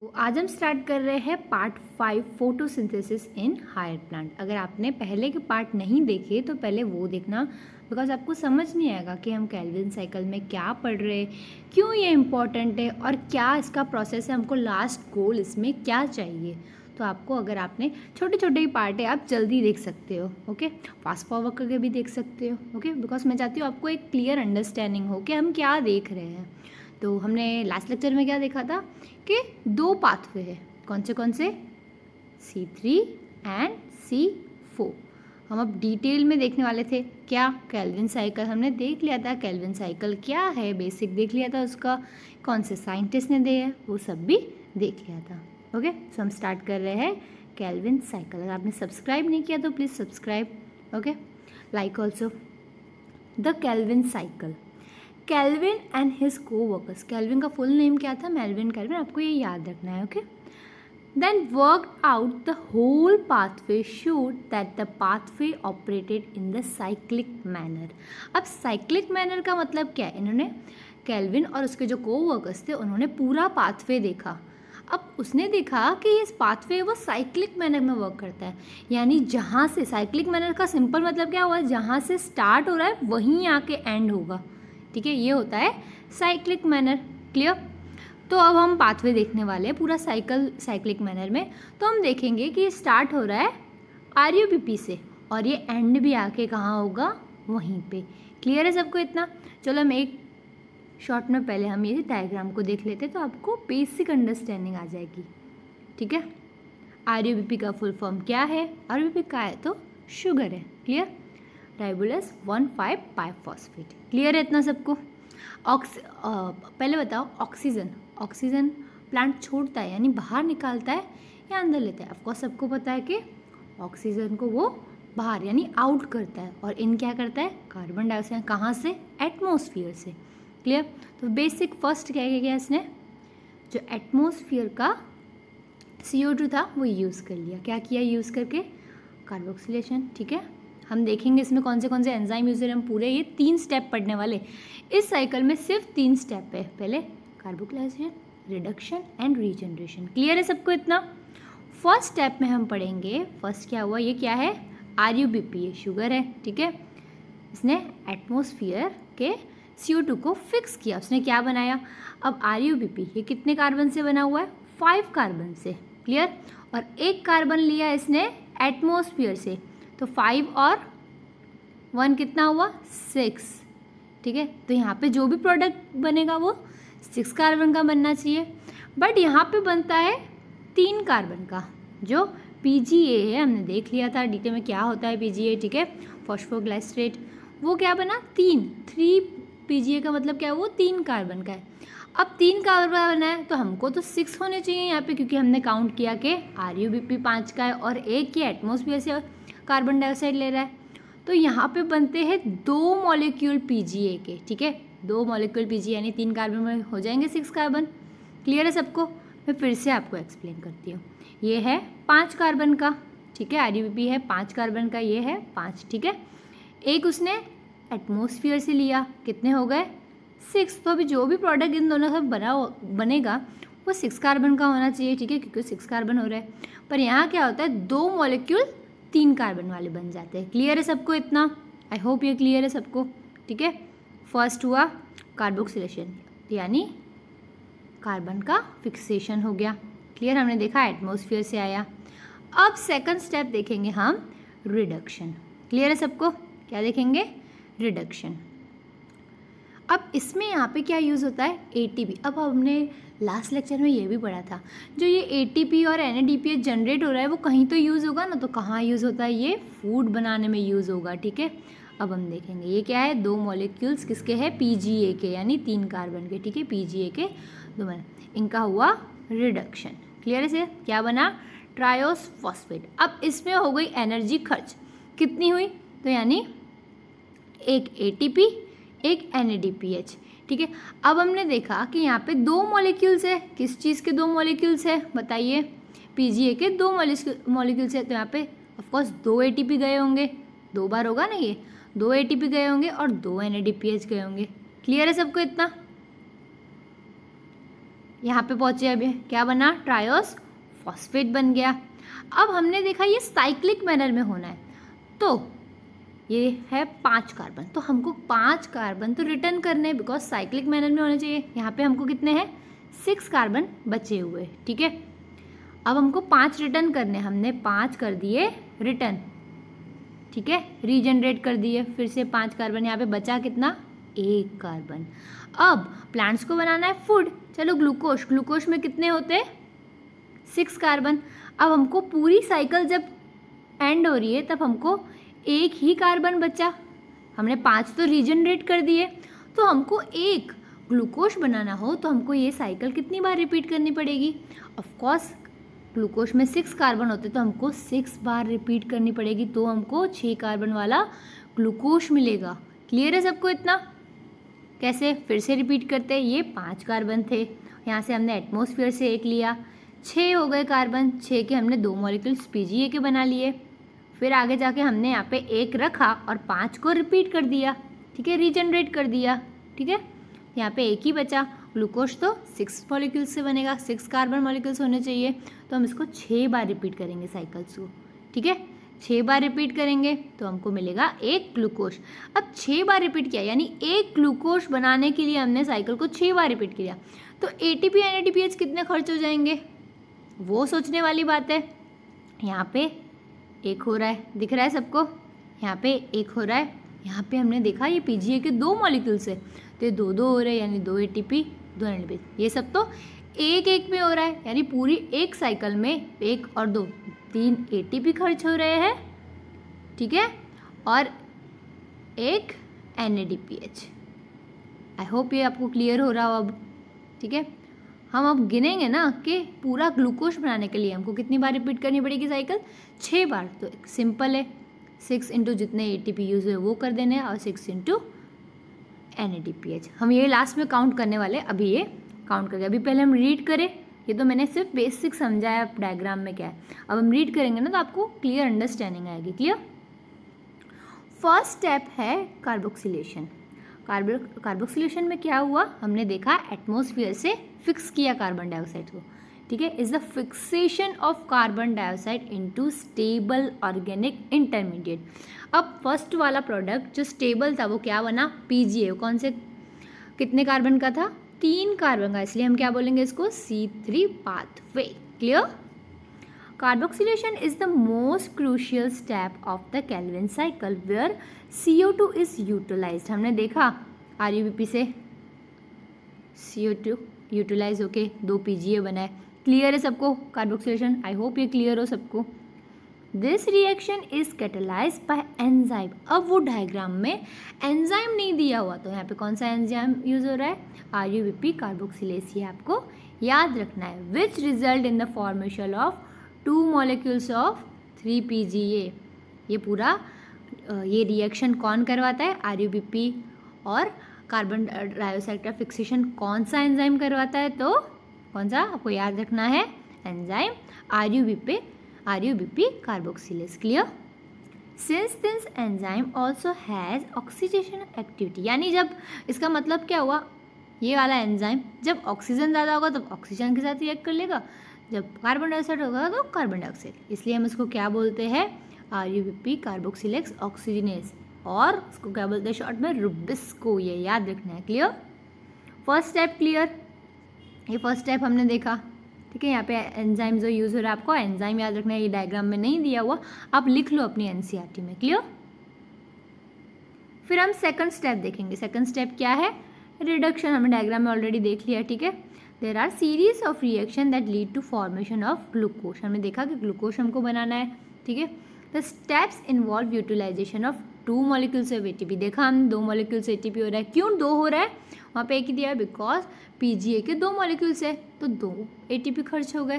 तो आज हम स्टार्ट कर रहे हैं part 5 photosynthesis in higher plant. अगर आपने पहले के पार्ट नहीं देखे तो पहले वो देखना, बिकॉज आपको समझ नहीं आएगा कि हम केल्विन साइकिल में क्या पढ़ रहे हैं, क्यों ये इम्पॉर्टेंट है और क्या इसका प्रोसेस है, हमको लास्ट गोल इसमें क्या चाहिए। तो आपको अगर आपने छोटे छोटे ही पार्ट है आप जल्दी देख सकते हो, ओके, फास्ट फॉरवर्ड करके भी देख सकते हो, ओके, बिकॉज मैं चाहती हूँ आपको एक क्लियर अंडरस्टैंडिंग हो कि हम क्या देख रहे हैं। तो हमने लास्ट लेक्चर में क्या देखा था कि दो पाथवे है, कौन से C3 एंड C4। हम अब डिटेल में देखने वाले थे क्या, केल्विन साइकिल हमने देख लिया था, केल्विन साइकिल क्या है बेसिक देख लिया था, उसका कौन से साइंटिस्ट ने दिया है वो सब भी देख लिया था। ओके, सो हम स्टार्ट कर रहे हैं केल्विन साइकिल। अगर आपने सब्सक्राइब नहीं किया तो please subscribe, okay, like also. The Calvin cycle, Calvin and his coworkers, Calvin का फुल नेम क्या था, मेल्विन केल्विन, आपको ये याद रखना है, okay. Then worked out the whole pathway, showed that the pathway operated in the cyclic manner. अब cyclic manner का मतलब क्या है, इन्होंने केल्विन और उसके जो कोवर्कर्स थे उन्होंने पूरा पाथवे देखा। अब उसने देखा कि इस पाथवे वो साइक्लिक मैनर में वर्क करता है, यानी जहाँ से, साइक्लिक मैनर का सिंपल मतलब क्या हुआ, जहाँ से स्टार्ट हो रहा है वहीं आके एंड होगा, ठीक है, ये होता है साइक्लिक मैनर। क्लियर। तो अब हम पाथवे देखने वाले हैं पूरा साइक्लिक मैनर में। तो हम देखेंगे कि स्टार्ट हो रहा है RUBP से और ये एंड भी आके कहाँ होगा, वहीं पे। क्लियर है सबको इतना? चलो हम एक शॉर्ट में पहले हम ये डायग्राम को देख लेते तो आपको बेसिक अंडरस्टैंडिंग आ जाएगी, ठीक है। RUBP का फुल फॉर्म क्या है, RUBP का है तो शुगर है, क्लियर, राइबोलेस 1,5-पाइफॉस्फेट। क्लियर है इतना सबको? पहले बताओ, ऑक्सीजन प्लांट छोड़ता है यानी बाहर निकालता है या अंदर लेता है? ऑफकोर्स सबको पता है कि ऑक्सीजन को वो बाहर यानी आउट करता है, और इन क्या करता है, कार्बन डाइऑक्साइड कहाँ से, एटमॉस्फेयर से। क्लियर। तो बेसिक फर्स्ट क्या किया इसने, जो एटमॉस्फेयर का CO2 था वो यूज़ कर लिया। क्या किया यूज़ करके, कार्बोक्सिलेशन, ठीक है। हम देखेंगे इसमें कौन से एंजाइम यूज है, हम पूरे ये 3 स्टेप पढ़ने वाले। इस साइकिल में सिर्फ 3 स्टेप है, पहले carboxylation, reduction and regeneration. Clear है सबको इतना? फर्स्ट स्टेप में हम पढ़ेंगे, फर्स्ट क्या हुआ, ये क्या है, RUBP, ये शुगर है, ठीक है। इसने एटमॉस्फेयर के CO2 को फिक्स किया, उसने क्या बनाया, अब RUBP ये कितने कार्बन से बना हुआ है, 5 कार्बन से। क्लियर। और एक कार्बन लिया इसने एटमॉस्फेयर से, तो 5 और 1 कितना हुआ, 6, ठीक है। तो यहाँ पे जो भी प्रोडक्ट बनेगा वो 6 कार्बन का बनना चाहिए, बट यहाँ पे बनता है 3 कार्बन का, जो PGA है, हमने देख लिया था डिटेल में क्या होता है PGA, ठीक है, फॉस्फोग्लाइसरेट। वो क्या बना, 3 PGA का मतलब क्या है, वो 3 कार्बन का है। अब 3 कार्बन का बना है तो हमको तो 6 होने चाहिए यहाँ पे, क्योंकि हमने काउंट किया कि RUBP 5 का है और एक ये एटमॉस्फेयर से कार्बन डाइऑक्साइड ले रहा है। तो यहाँ पे बनते हैं 2 मॉलिक्यूल PGA के, ठीक है, 2 मॉलिक्यूल PGA यानी 3 कार्बन में हो जाएंगे 6 कार्बन। क्लियर है सबको? मैं फिर से आपको एक्सप्लेन करती हूँ। ये है 5 कार्बन का, ठीक है, RUBP है 5 कार्बन का, ये है 5, ठीक है। एक उसने एटमॉस्फेयर से लिया, कितने हो गए, 6। तो अभी जो भी प्रोडक्ट इन दोनों से बनेगा वो 6 कार्बन का होना चाहिए, ठीक है, क्योंकि 6 कार्बन हो रहा है। पर यहाँ क्या होता है, 2 मॉलिक्यूल 3 कार्बन वाले बन जाते हैं। क्लियर है सबको इतना? आई होप ये क्लियर है सबको, ठीक है। फर्स्ट हुआ कार्बोक्सिलेशन, यानी कार्बन का फिक्सेशन हो गया। क्लियर, हमने देखा एटमॉस्फेयर से आया। अब सेकंड स्टेप देखेंगे हम, रिडक्शन। क्लियर है सबको? क्या देखेंगे, रिडक्शन। अब इसमें यहाँ पे क्या यूज़ होता है, ATP। अब हमने लास्ट लेक्चर में ये भी पढ़ा था, जो ये ATP और NADPH जनरेट हो रहा है वो कहीं तो यूज़ होगा ना, तो कहाँ यूज़ होता है, ये फूड बनाने में यूज़ होगा, ठीक है। अब हम देखेंगे ये क्या है, 2 मॉलिक्यूल्स किसके हैं, PGA के, यानी 3 कार्बन के, ठीक है, PGA के 2 बना, इनका हुआ रिडक्शन। क्लियर है? क्या बना, ट्रायोस फॉस्फेट। अब इसमें हो गई एनर्जी खर्च, कितनी हुई, तो यानी एक ATP एक NADPH, ठीक है। अब हमने देखा कि यहाँ पे 2 मॉलिक्यूल्स है, किस चीज़ के 2 मॉलिक्यूल्स है बताइए, PGA के 2 मॉलिक्यूल्स है, तो यहाँ पे ऑफकोर्स 2 ATP गए होंगे, 2 बार होगा ना ये, 2 ATP गए होंगे और 2 NADPH गए होंगे। क्लियर है सबको इतना? यहाँ पे पहुँचे, अभी क्या बना, ट्रायोस फॉस्फेट बन गया। अब हमने देखा ये साइक्लिक मैनर में होना है, तो ये है 5 कार्बन, तो हमको 5 कार्बन तो रिटर्न करने हैं बिकॉज साइक्लिक मैनर में होने चाहिए। यहाँ पे हमको कितने हैं, 6 कार्बन बचे हुए, ठीक है। अब हमको 5 रिटर्न करने, हमने 5 कर दिए रिटर्न, ठीक है, रीजनरेट कर दिए, फिर से 5 कार्बन, यहाँ पे बचा कितना, 1 कार्बन। अब प्लांट्स को बनाना है फूड, चलो ग्लूकोज, ग्लूकोज में कितने होते हैं, 6 कार्बन। अब हमको पूरी साइकिल जब एंड हो रही है तब हमको 1 ही कार्बन बचा, हमने 5 तो रीजनरेट कर दिए, तो हमको 1 ग्लूकोज बनाना हो तो हमको ये साइकिल कितनी बार रिपीट करनी पड़ेगी। ऑफ कोर्स ग्लूकोज में 6 कार्बन होते तो हमको 6 बार रिपीट करनी पड़ेगी, तो हमको 6 कार्बन वाला ग्लूकोज मिलेगा। क्लियर है सबको इतना, कैसे, फिर से रिपीट करते हैं, ये 5 कार्बन थे, यहाँ से हमने एटमॉस्फेयर से 1 लिया, 6 हो गए कार्बन, 6 के हमने 2 मॉलिक्यूल्स PgA के बना लिए, फिर आगे जाके हमने यहाँ पे 1 रखा और 5 को रिपीट कर दिया, ठीक है, रीजनरेट कर दिया, ठीक है, यहाँ पे 1 ही बचा। ग्लूकोज तो 6 मॉलिक्यूल्स से बनेगा, 6 कार्बन मॉलिक्यूल्स होने चाहिए, तो हम इसको 6 बार रिपीट करेंगे साइकिल्स को, ठीक है, 6 बार रिपीट करेंगे तो हमको मिलेगा 1 ग्लूकोज। अब 6 बार रिपीट किया यानी 1 ग्लूकोज बनाने के लिए हमने साइकिल को 6 बार रिपीट किया, तो ATP NADPH कितने खर्च हो जाएंगे, वो सोचने वाली बात है। यहाँ पे 1 हो रहा है, दिख रहा है सबको, यहाँ पे 1 हो रहा है, यहाँ पे हमने देखा ये PgA के 2 मॉलिक्यूल्स है, तो ये 2 हो रहे हैं, यानी 2 ATP 2 NADPH, ये सब तो 1 में हो रहा है, यानी पूरी एक साइकिल में 1 और 2 3 ATP खर्च हो रहे हैं, ठीक है, और 1 NADPH। आई होप ये आपको क्लियर हो रहा हो अब, ठीक है। हम अब गिनेंगे ना कि पूरा ग्लूकोज बनाने के लिए हमको कितनी बार रिपीट करनी पड़ेगी साइकिल, 6 बार, तो सिंपल है, 6 इंटू जितने ATP यूज हुए वो कर देने और 6 इंटू NADPH। हम ये लास्ट में काउंट करने वाले, अभी ये काउंट करके, अभी पहले हम रीड करें, ये तो मैंने सिर्फ बेसिक समझाया डायग्राम में क्या है, अब हम रीड करेंगे ना तो आपको क्लियर अंडरस्टैंडिंग आएगी। क्लियर, फर्स्ट स्टेप है कार्बोक्सिलेशन। कार्बोक्सिलेशन में क्या हुआ, हमने देखा एटमॉस्फेयर से फिक्स किया कार्बन डाइऑक्साइड को, ठीक है, is the fixation of carbon dioxide into stable organic intermediate. अब फर्स्ट वाला प्रोडक्ट जो स्टेबल था वो क्या बना, PgA, कौन से, कितने कार्बन का था, 3 कार्बन का, इसलिए हम क्या बोलेंगे इसको, C3 pathway. Clear, carboxylation is the most crucial step of the Calvin cycle where CO2 is utilized। हमने देखा RUBP से CO2 यूटिलाइज होके 2 PgA बनाए। क्लियर है सबको कार्बोक्सिलेशन, आई होप ये क्लियर हो सबको। This reaction is catalyse bye enzyme. अब वो डायग्राम में एंजाइम नहीं दिया हुआ, तो यहाँ पे कौन सा एंजाइम यूज हो रहा है, RUBP कार्बोक्सिलेज, ये आपको याद रखना है, which result in the formation of 2 molecules of 3 PgA। ये पूरा ये रिएक्शन कौन करवाता है, RUBP, और कार्बन डाइऑक्साइड का फिक्सेशन कौन सा एंजाइम करवाता है, तो कौन सा आपको याद रखना है, enzyme RUBP carboxylase. Clear, since this enzyme also has oxidation activity, यानी जब, इसका मतलब क्या हुआ, ये वाला एंजाइम जब ऑक्सीजन ज़्यादा होगा तब ऑक्सीजन के साथ रिएक्ट कर लेगा, जब कार्बन डाइऑक्साइड होगा तो कार्बन डाइऑक्साइड, इसलिए हम इसको क्या बोलते हैं, RUBP कार्बोक्सिलेज ऑक्सीजनेज, और उसको क्या बोलते हैं शॉर्ट में, रुबिस्को, ये याद रखना है। क्लियर, फर्स्ट स्टेप क्लियर, ये फर्स्ट स्टेप हमने देखा, ठीक है। यहाँ पे एंजाइम जो यूज़ हो रहा है, आपको एंजाइम याद रखना है, ये डायग्राम में नहीं दिया हुआ, आप लिख लो अपनी NCERT में। क्लियर, फिर हम सेकंड स्टेप देखेंगे। सेकंड स्टेप क्या है, रिडक्शन, हमने डायग्राम में ऑलरेडी देख लिया, ठीक है। There are series of reaction that lead to formation of glucose, हमने देखा कि ग्लूकोज हमको बनाना है, ठीक है। The steps involve utilisation of 2 molecules of ATP, देखा हम 2 मॉलिक्यूल्स ATP हो रहा है, क्यों 2 हो रहा है, वहाँ पे एक ही दिया है, बिकॉज PgA के 2 मॉलिक्यूल्स है तो 2 ATP खर्च हो गए।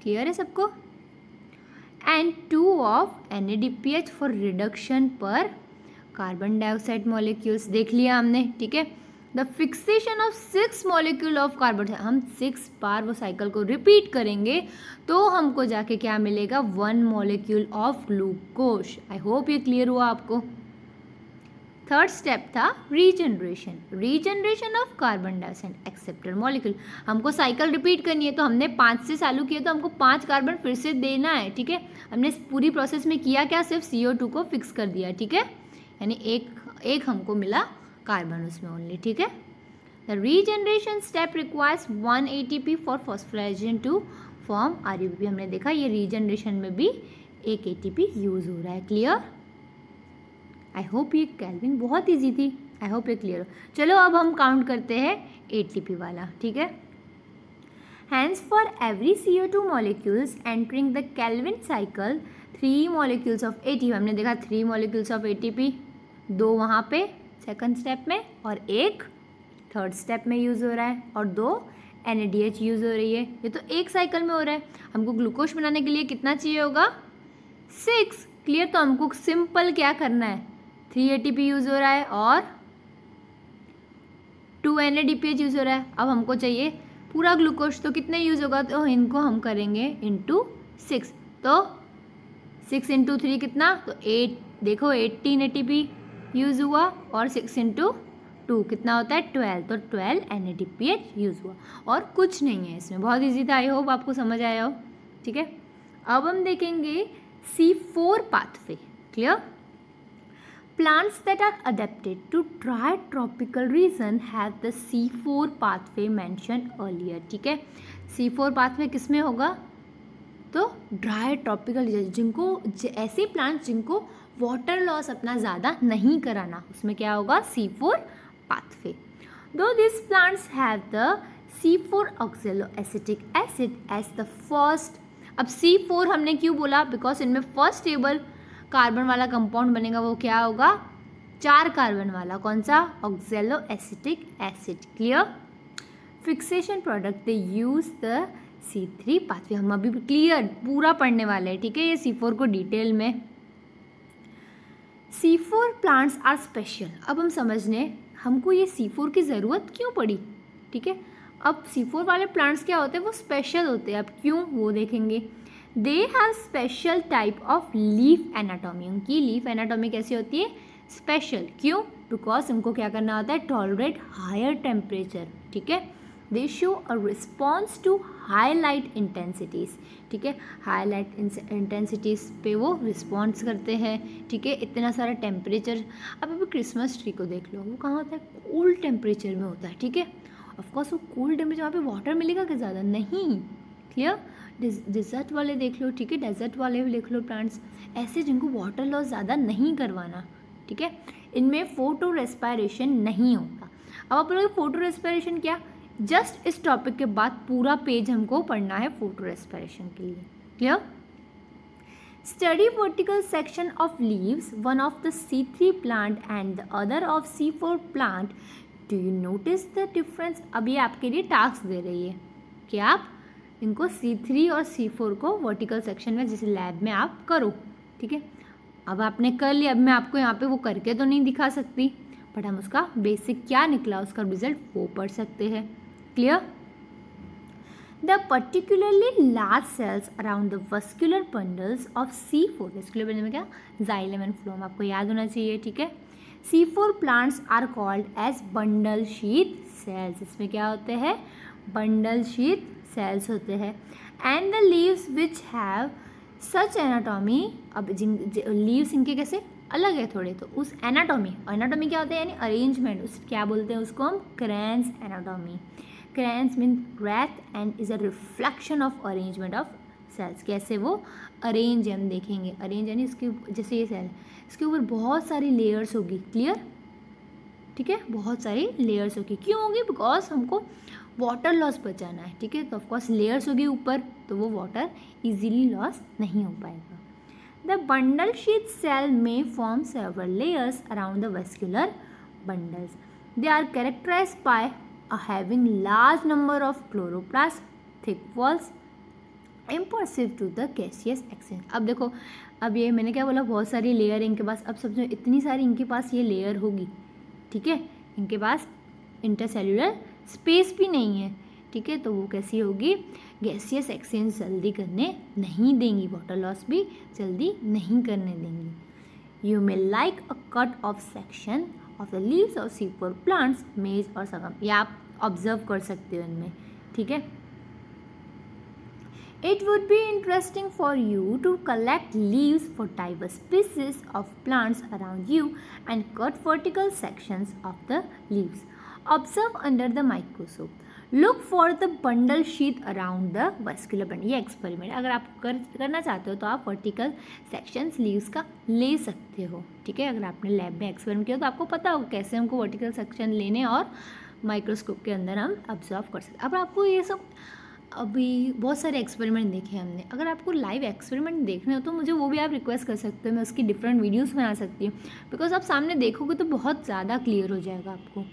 क्लियर है सबको, and 2 of NADPH for reduction पर कार्बन डाइऑक्साइड मॉलिक्यूल्स, देख लिया हमने, ठीक है। The fixation of 6 molecule of carbon, हम 6 बार वो साइकिल को रिपीट करेंगे तो हमको जाके क्या मिलेगा, 1 molecule of glucose. I hope ये क्लियर हुआ आपको। थर्ड स्टेप था regeneration of carbon dioxide acceptor molecule. हमको साइकिल रिपीट करनी है, तो हमने 5 से चालू किया तो हमको 5 कार्बन फिर से देना है, ठीक है। हमने इस पूरी प्रोसेस में किया क्या, सिर्फ CO2 को फिक्स कर दिया, ठीक है, यानी एक हमको मिला कार्बन उसमें ओनली, ठीक है। The regeneration step requires 1 ATP for phosphorylation to form RUBP। हमने देखा ये रीजनरेशन में भी 1 ATP यूज हो रहा है। क्लियर? आई होप ये केल्विन बहुत इजी थी, आई होप ये क्लियर हो। चलो अब हम काउंट करते हैं ATP वाला, ठीक है। Hence for every CO2 molecules entering the Kelvin cycle 3 molecules of ATP, हमने देखा 3 molecules of ATP, 2 वहाँ पे सेकंड स्टेप में और 1 थर्ड स्टेप में यूज़ हो रहा है और 2 NADH यूज़ हो रही है। ये तो एक साइकिल में हो रहा है। हमको ग्लूकोज बनाने के लिए कितना चाहिए होगा, 6। क्लियर? तो हमको सिंपल क्या करना है, 3 ATP यूज़ हो रहा है और 2 NADPH यूज़ हो रहा है। अब हमको चाहिए पूरा ग्लूकोज, तो कितने यूज़ होगा, तो इनको हम करेंगे इंटू 6, तो 6 इंटू 3 कितना, तो 8, देखो 18 ATP यूज़ हुआ और 6 इंटू 2 कितना होता है 12, तो 12 NADPH यूज़ हुआ और कुछ नहीं है इसमें। बहुत इजी था, आई होप आपको समझ आया हो, ठीक है। अब हम देखेंगे C4 pathway. Clear? Plants that are adapted to dry tropical region have the C4 pathway mentioned earlier, ठीक है। C4 pathway किस में होगा, तो ड्राई ट्रॉपिकल रीजन, जिनको ऐसे प्लांट्स जिनको वाटर लॉस अपना ज़्यादा नहीं कराना, उसमें क्या होगा, C4 pathway. Though these plants have the C4 oxaloacetic acid as the first, अब C4 हमने क्यों बोला, बिकॉज इनमें फर्स्ट स्टेबल कार्बन वाला कंपाउंड बनेगा, वो क्या होगा, 4 कार्बन वाला, कौन सा, oxaloacetic acid. Clear? Fixation product they use the C3 pathway. हम अभी क्लियर पूरा पढ़ने वाले हैं, ठीक है, ये C4 को डिटेल में। C4 plants are special. अब हम समझने हमको ये C4 की ज़रूरत क्यों पड़ी, ठीक है। अब C4 वाले प्लांट्स क्या होते हैं, वो स्पेशल होते हैं। अब क्यों, वो देखेंगे। They have special type of leaf anatomy. उनकी लीफ एनाटॉमी कैसी होती है, स्पेशल। क्यों, बिकॉज उनको क्या करना होता है, टॉलरेट हायर टेम्परेचर, ठीक है। They show a response to high light intensities, ठीक है, हाई लाइट इंटेंसिटीज़ पे वो रिस्पॉन्स करते हैं, ठीक है। इतना सारा टेम्परेचर, अब अभी क्रिसमस ट्री को देख लो, वो कहाँ होता है, कोल्ड टेम्परेचर में होता है, ठीक है। ऑफकोर्स वो कोल्ड टेम्परेचर, वहाँ पे वाटर मिलेगा क्या ज़्यादा, नहीं। क्लियर? डिज़र्ट वाले देख लो, ठीक है, डेजर्ट वाले भी देख लो प्लांट्स, ऐसे जिनको वाटर लॉस ज़्यादा नहीं करवाना, ठीक है। इनमें फोटो रेस्पिरेशन नहीं होता। अब आप लोग फोटो रेस्पिरेशन क्या, जस्ट इस टॉपिक के बाद पूरा पेज हमको पढ़ना है फोटो रेस्पिरेशन के लिए। Clear? Study vertical section of leaves, one of the C3 plant and the other of C4 plant. Do you notice the difference? अब ये आपके लिए टास्क दे रही है कि आप इनको C3 और C4 को वर्टिकल सेक्शन में जैसे लैब में आप करो, ठीक है। अब आपने कर लिया, अब मैं आपको यहाँ पे वो करके तो नहीं दिखा सकती, बट हम उसका बेसिक क्या निकला, उसका रिजल्ट वो पढ़ सकते हैं। Clear? The particularly large cells around the vascular bundles of C4, vascular bundle में क्या, जाइलम एंड फ्लोएम, आपको याद होना चाहिए, ठीक है। C4 plants are called as bundle sheath cells. इसमें क्या होते हैं, बंडल शीथ सेल्स होते हैं। And the leaves which have such anatomy, अब लीव्स इनके कैसे अलग है थोड़े, तो उस एनाटॉमी क्या होता है, यानी अरेंजमेंट, उस क्या बोलते हैं उसको हम, Kranz anatomy. Kranz mean breath and is a reflection of arrangement of cells, कैसे वो अरेंज हम देखेंगे। अरेंज यानी इसके जैसे ये सेल, इसके ऊपर बहुत सारी लेयर्स होगी। क्लियर? ठीक है, बहुत सारी लेयर्स होगी। क्यों होगी, बिकॉज हमको वाटर लॉस बचाना है, ठीक है। तो ऑफकोर्स लेयर्स होगी ऊपर, तो वो वाटर इजीली लॉस नहीं हो पाएगा। द बंडल शीथ सेल में form several layers around the vascular bundles. They are characterised by having large number of chloroplast, thick walls, impervious to the gaseous exchange. अब देखो, अब ये मैंने क्या बोला, बहुत सारी लेयर इनके पास। अब समझो इतनी सारी इनके पास ये लेयर होगी, ठीक है, इनके पास इंटरसेल्यूलर स्पेस भी नहीं है, ठीक है। तो वो कैसी होगी, गैसियस एक्सचेंज जल्दी करने नहीं देंगी, वाटर लॉस भी जल्दी नहीं करने देंगी। You may like a cut off section of the leaves of C4 plants, maize और sorghum. ये आप ऑब्जर्व कर सकते हो इनमें, ठीक है. It would be interesting for you to collect leaves for diverse species of plants around you and cut vertical sections of the leaves. Observe under the microscope. Look for the bundle sheath around the vascular bundle. ये experiment अगर आप करना चाहते हो तो आप vertical sections leaves का ले सकते हो, ठीक है. अगर आपने लैब में एक्सपेरिमेंट किया तो आपको पता होगा कैसे हमको वर्टिकल सेक्शन लेने और माइक्रोस्कोप के अंदर हम ऑब्जर्व कर सकते. अब आपको ये सब अभी बहुत सारे एक्सपेरिमेंट देखे हमने. अगर आपको लाइव एक्सपेरिमेंट देखने हो तो मुझे वो भी आप रिक्वेस्ट कर सकते हो, मैं उसकी डिफरेंट वीडियोस बना सकती हूँ. बिकॉज आप सामने देखोगे तो बहुत ज़्यादा क्लियर हो जाएगा आपको.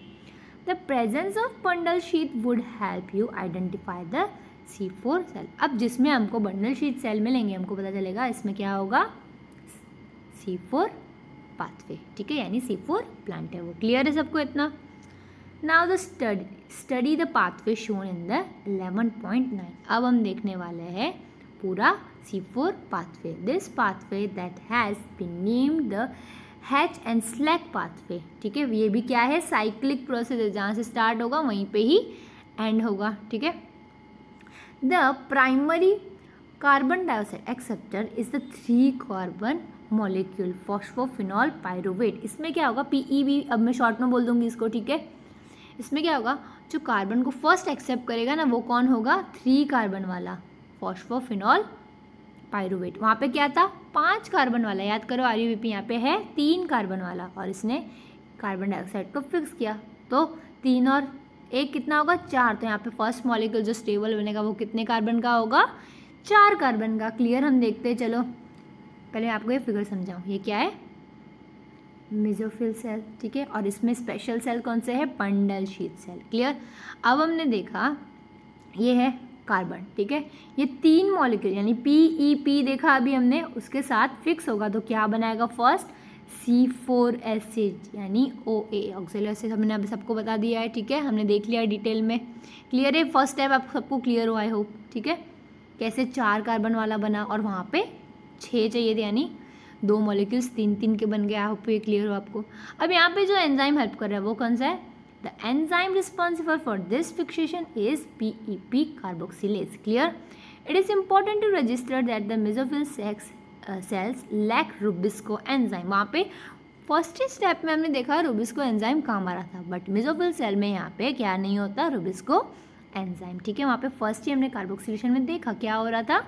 The presence of bundle sheet would help you identify the C4 cell. अब जिसमें हमको बंडल शीट सेल मिलेंगे हमको पता चलेगा इसमें क्या होगा, C4 पाथवे, ठीक है, यानी C4 प्लांट है वो. क्लियर है सबको इतना. Now the study the pathway shown in the 11.9. अब हम देखने वाले हैं पूरा C4 pathway. This pathway that has been named the Hatch and Slack pathway. ठीक है, ये भी क्या है, साइक्लिक प्रोसेस है, जहाँ से स्टार्ट होगा वहीं पे ही एंड होगा, ठीक है. The primary carbon dioxide acceptor is the 3 carbon molecule phosphophenol pyruvate. इसमें क्या होगा, PEB, अब मैं शॉर्ट में बोल दूंगी इसको, ठीक है. इसमें क्या होगा, जो कार्बन को फर्स्ट एक्सेप्ट करेगा ना वो कौन होगा, 3 कार्बन वाला फॉस्फोफिनॉल पायरुवेट. वहाँ पे क्या था, 5 कार्बन वाला, याद करो RUBP, यहाँ पे है 3 कार्बन वाला और इसने कार्बन डाइऑक्साइड को फिक्स किया तो 3 और 1 कितना होगा, 4. तो यहाँ पे फर्स्ट मॉलिक्यूल जो स्टेबल बनेगा वो कितने कार्बन का होगा, 4 कार्बन का. क्लियर. हम देखते हैं, चलो पहले आपको ये फिगर समझाऊँ. ये क्या है, मेसोफिल सेल, ठीक है, और इसमें स्पेशल सेल कौन से है, बंडल शीट सेल. क्लियर. अब हमने देखा ये है कार्बन, ठीक है, ये 3 मॉलिक्यूल यानी PEP देखा अभी हमने, उसके साथ फिक्स होगा तो क्या बनाएगा, फर्स्ट C4 एसिड यानी OA ऑक्सिल एसिड. हमने अभी सबको बता दिया है, ठीक है, हमने देख लिया डिटेल में. क्लियर है, फर्स्ट स्टेप आप सबको क्लियर हो, आई होप, ठीक है, कैसे 4 कार्बन वाला बना और वहाँ पे 6 चाहिए थे, यानी 2 मॉलिक्यूल्स 3 के बन गए. आई होप ये क्लियर हो आपको. अब यहाँ पे जो एंजाइम हेल्प कर रहा है वो कौन सा है, the enzyme responsible for this fixation is PEP carboxylase. Clear. It is important to register that the mesophyll cells lack RuBisCO enzyme. वहाँ पे फर्स्ट स्टेप में हमने देखा रुबिस्को एंजाइम काम आ रहा था, बट मेसोफिल सेल में यहाँ पे क्या नहीं होता, रुबिस्को एंजाइम, ठीक है. वहाँ पे फर्स्ट ही हमने कार्बोक्सिलेशन में देखा क्या हो रहा था,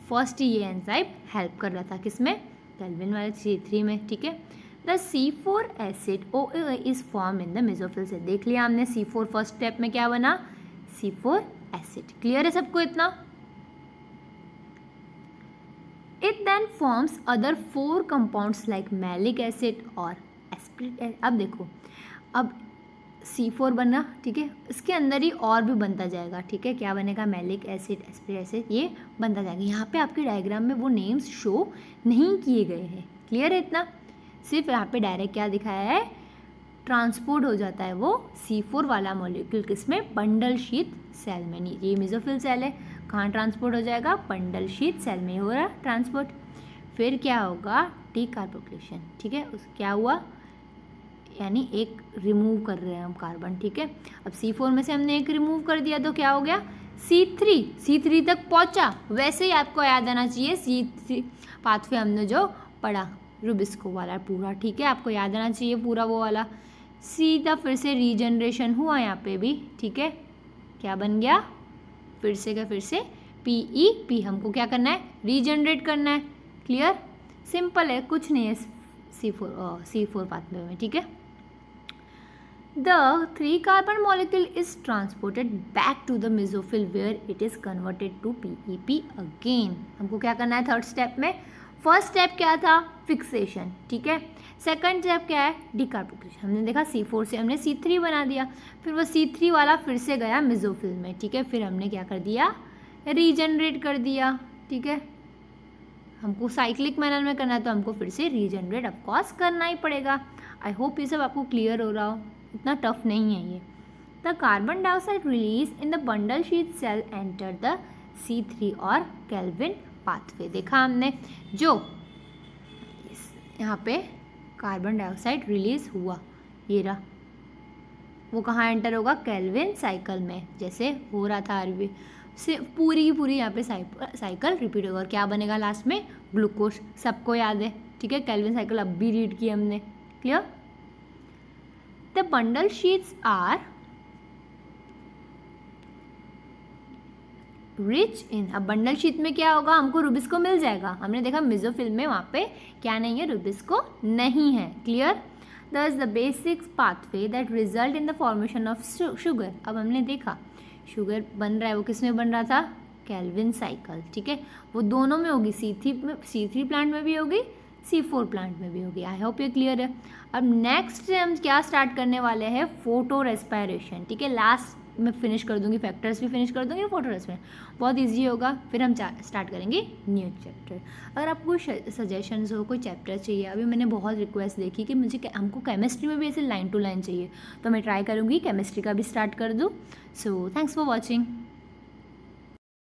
फर्स्ट ही ये एंजाइम हेल्प कर रहा था, किसमें, केल्विन वाले C3 में, ठीक है. The C4 acid OA is form in the mesophyll cell. देख लिया हमने C4 फर्स्ट स्टेप में क्या बना, C4 एसिड. क्लियर है सबको इतना. It then forms other 4 compounds like malic acid और एस्पिरिक. अब देखो, अब C4 बना, ठीक है, इसके अंदर ही और भी बनता जाएगा, ठीक है. क्या बनेगा, मैलिक एसिड, एस्पिरिक एसिड, ये बनता जाएगा. यहाँ पे आपके डायग्राम में वो नेम्स शो नहीं किए गए हैं. क्लियर है इतना. सिर्फ यहाँ पे डायरेक्ट क्या दिखाया है, ट्रांसपोर्ट हो जाता है वो C4 वाला मॉलिक्यूल किसमें, बंडल शीट सेल में. नहीं, ये मेसोफिल सेल है, कहाँ ट्रांसपोर्ट हो जाएगा, बंडल शीट सेल में हो रहा है ट्रांसपोर्ट. फिर क्या होगा, डीकार्बोक्सिलेशन, ठीक है. क्या हुआ, यानी एक रिमूव कर रहे हैं हम कार्बन, ठीक है. अब C4 में से हमने एक रिमूव कर दिया तो क्या हो गया, C3 तक पहुंचा. वैसे ही आपको याद आना चाहिए C3 पाथवे हमने जो पढ़ा रुबिस्को वाला पूरा, ठीक है, आपको याद आना चाहिए पूरा वो वाला. सीधा फिर से रीजनरेशन हुआ यहाँ पे भी, ठीक है. क्या बन गया, फिर से का फिर से PEP. हमको क्या करना है, रीजनरेट करना है. क्लियर. सिंपल है, कुछ नहीं है C4 पाथवे में, ठीक है. The 3 carbon molecule is transported back to the mesophyll where it is converted to PEP again. हमको क्या करना है थर्ड स्टेप में, फर्स्ट स्टेप क्या था, फिक्सेशन, ठीक है. सेकंड स्टेप क्या है, डीकार्बोक्सिलेशन. हमने देखा C4 से हमने C3 बना दिया, फिर वो C3 वाला फिर से गया मेसोफिल में, ठीक है. फिर हमने क्या कर दिया, रीजनरेट कर दिया, ठीक है. हमको साइक्लिक मैनर में करना है तो हमको फिर से रीजनरेट ऑफकोर्स करना ही पड़ेगा. आई होप ये सब आपको क्लियर हो रहा हो, इतना टफ नहीं है ये. The carbon dioxide release in the bundle sheet cell enter the C3 और केल्विन पाथवे. देखा हमने, जो यहाँ पे कार्बन डाइऑक्साइड रिलीज हुआ, ये रहा, वो कहाँ एंटर होगा, केल्विन साइकिल में, जैसे हो रहा था अरबी से पूरी की पूरी यहाँ पे साइकिल रिपीट होगा और क्या बनेगा लास्ट में, ग्लूकोज। सबको याद है, ठीक है, केल्विन साइकिल अब भी रीड की हमने, clear. The bundle sheets are rich in, अब बंडल शीट में क्या होगा, हमको रुबिस्को मिल जाएगा। हमने देखा मेसोफिल में वहाँ पे क्या नहीं है, रुबिस्को नहीं है, क्लियर। दस the basic pathway that result in the formation of sugar, अब हमने देखा शुगर बन रहा है, वो किस में बन रहा था, केल्विन साइकिल, ठीक है, वो दोनों में होगी, C3 प्लांट में भी होगी, C4 प्लांट में भी होगी। आई होप ये क्लियर है। अब नेक्स्ट हम क्या स्टार्ट करने वाले हैं, फोटो रेस्पिरेशन, ठीक है, लास्ट मैं फिनिश कर दूंगी, फैक्टर्स भी फिनिश कर दूंगी, फोटो रेस्पिरेशन बहुत इजी होगा। फिर हम स्टार्ट करेंगे न्यू चैप्टर। अगर आपको कोई सजेशंस हो, कोई चैप्टर चाहिए, अभी मैंने बहुत रिक्वेस्ट देखी कि मुझे हमको केमिस्ट्री में भी ऐसे लाइन टू लाइन चाहिए, तो मैं ट्राई करूँगी केमिस्ट्री का भी स्टार्ट कर दूँ। So thanks for watching.